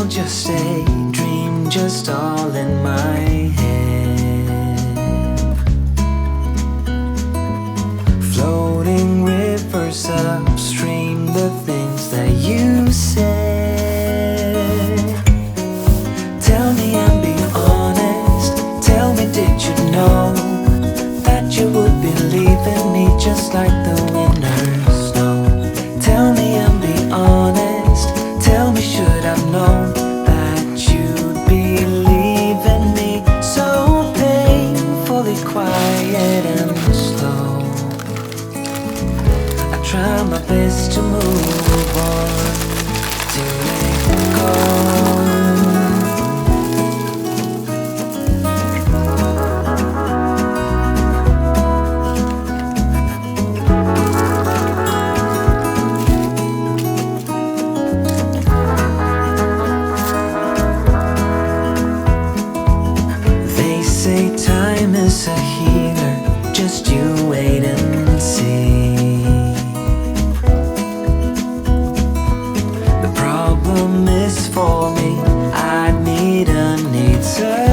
just a dream, just all in my head. Floating rivers upstream, the things that you said. Tell me and be honest, tell me, did you know that you would believe in me just like the winter's snow? Tell me and be honest, tell me, should I've known that you'd believe in me? So painfully quiet and slow, I try my best to move on, to let go. Say time is a healer, just you wait and see. The problem is for me, I need an eternity.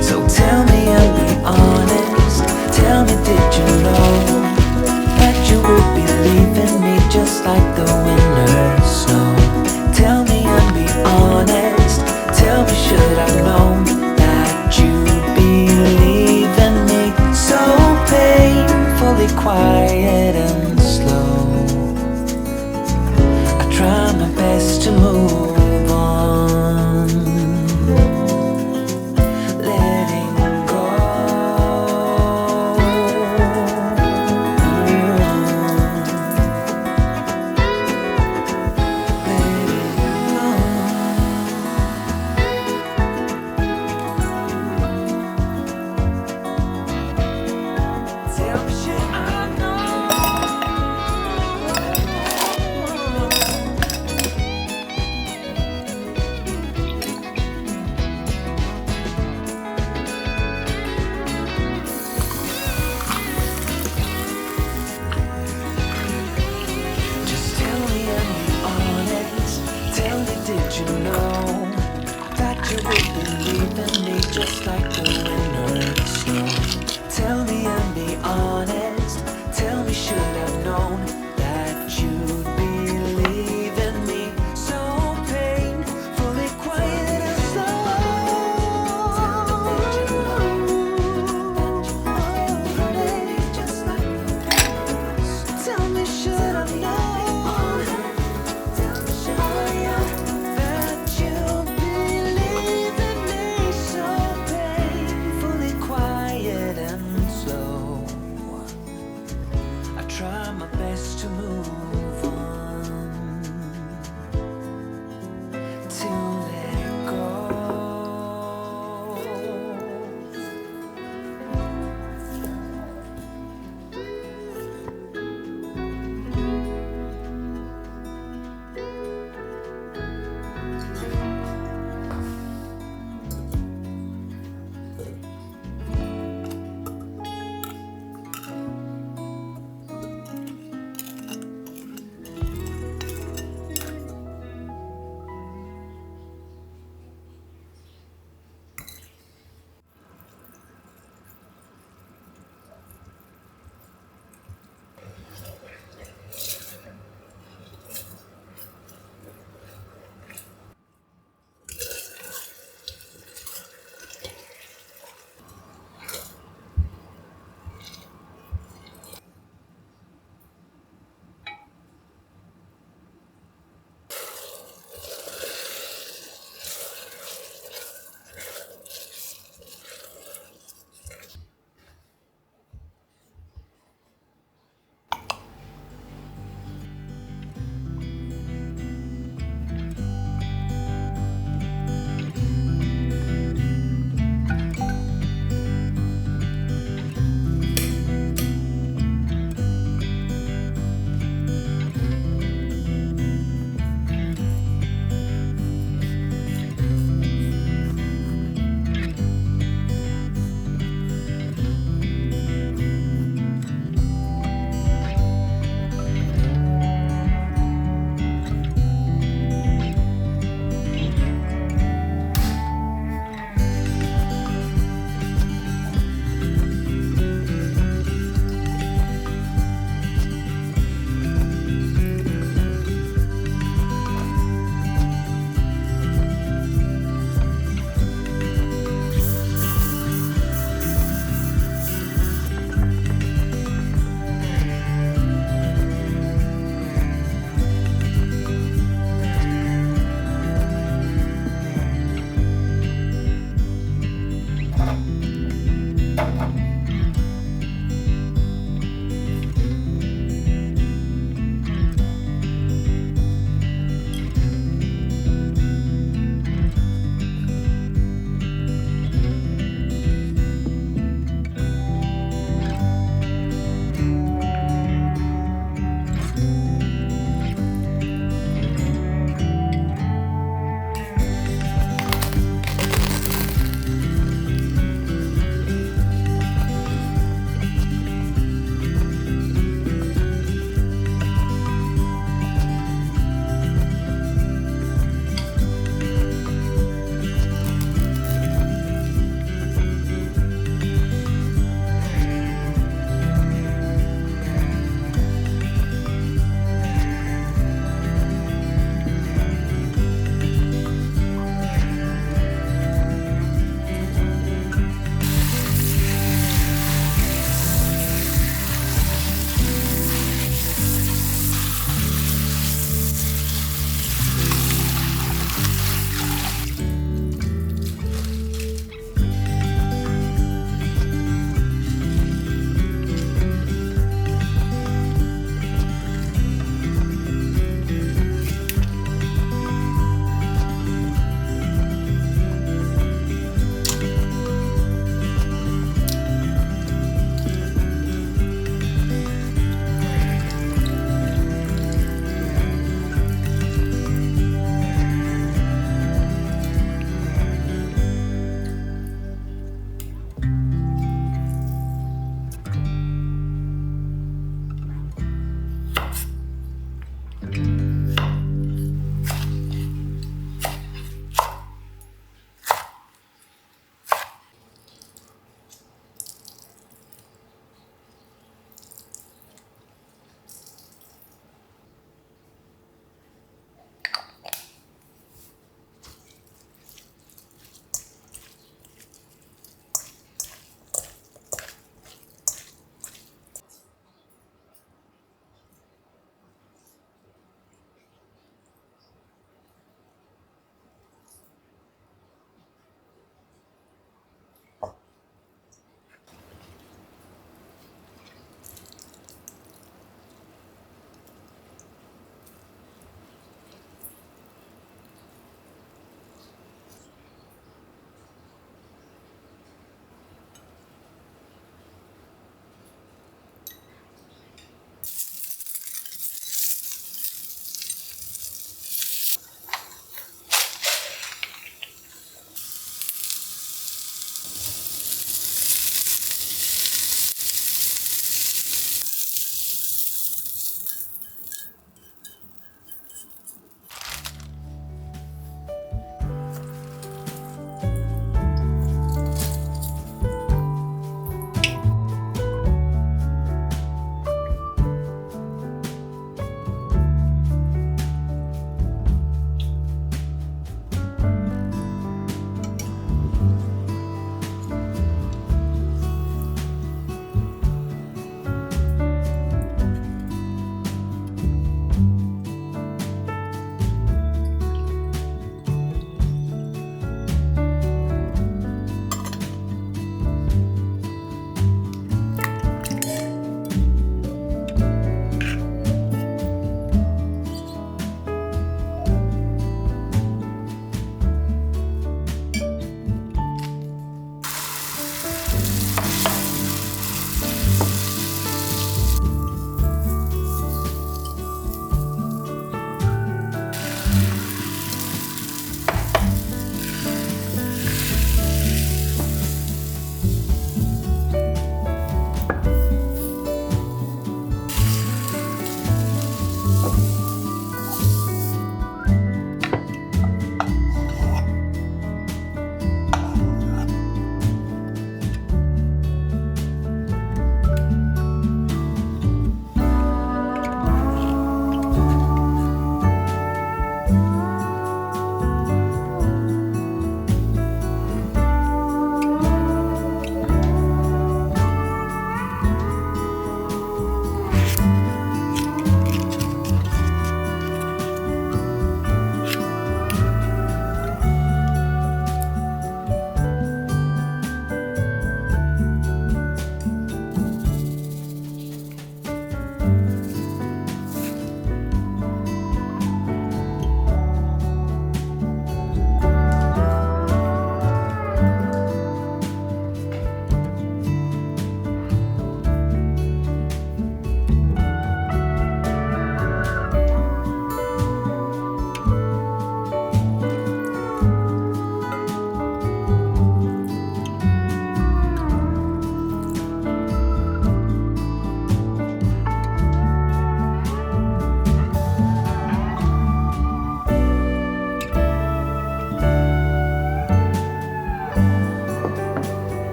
So tell me and be honest, tell me, did you know that you would believe in me just like the winter snow? Tell me and be honest, tell me, should I've known that you'd believe in me? So painfully quiet and slow, I try my best to move on, letting go. Tell me, should I know? Just tell me and be honest, tell me, did you know that you would believe in me just like the winter snow? Tell me and be honest, tell me, should I've known that you'd believe in me? So painfully quiet and slow. Tell me, should I've known that you'd believe in me? So painfully quiet and slow, I try my best to